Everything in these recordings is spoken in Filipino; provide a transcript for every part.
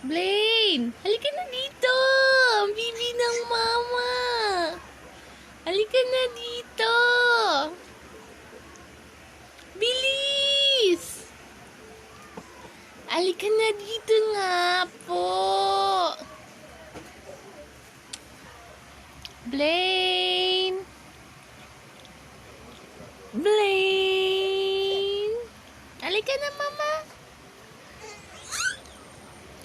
Blaine! Halika na dito! Ang bibi ng mama! Halika na dito! Bilis! Halika na dito nga po! Blaine! Blaine! Halika na, mama!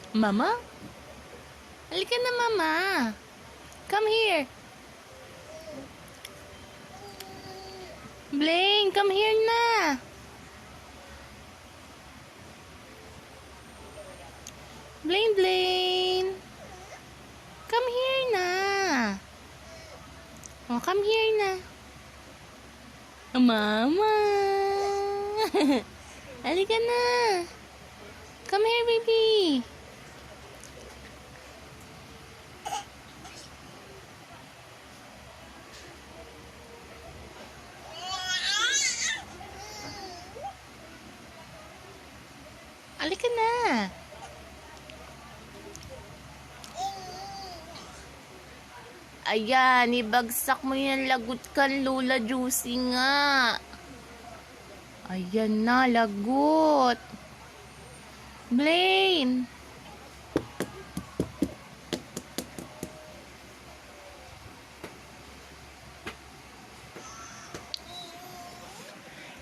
Mama? Halika na, mama. Come here. Blaine, come here na. Blaine. Come here na. Oh, come here na. Mama. Halika na. Come here, baby. Halika na. Ayan, ibagsak mo yan. Lagot ka, Lola Juicy nga. Ayan na, lagot. Blaine.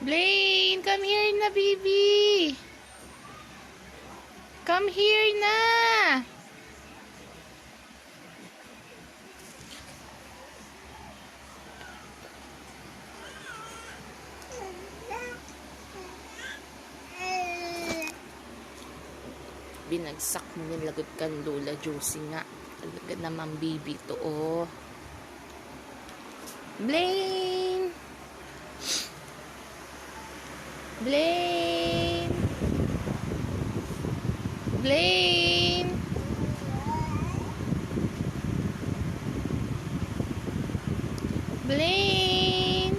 Blaine, come here na, baby. Come here na. Binagsak mo yung lagot kan Lola Juicy nga. Talaga naman baby to, oh. Blaine. Blaine. Blaine. Blaine.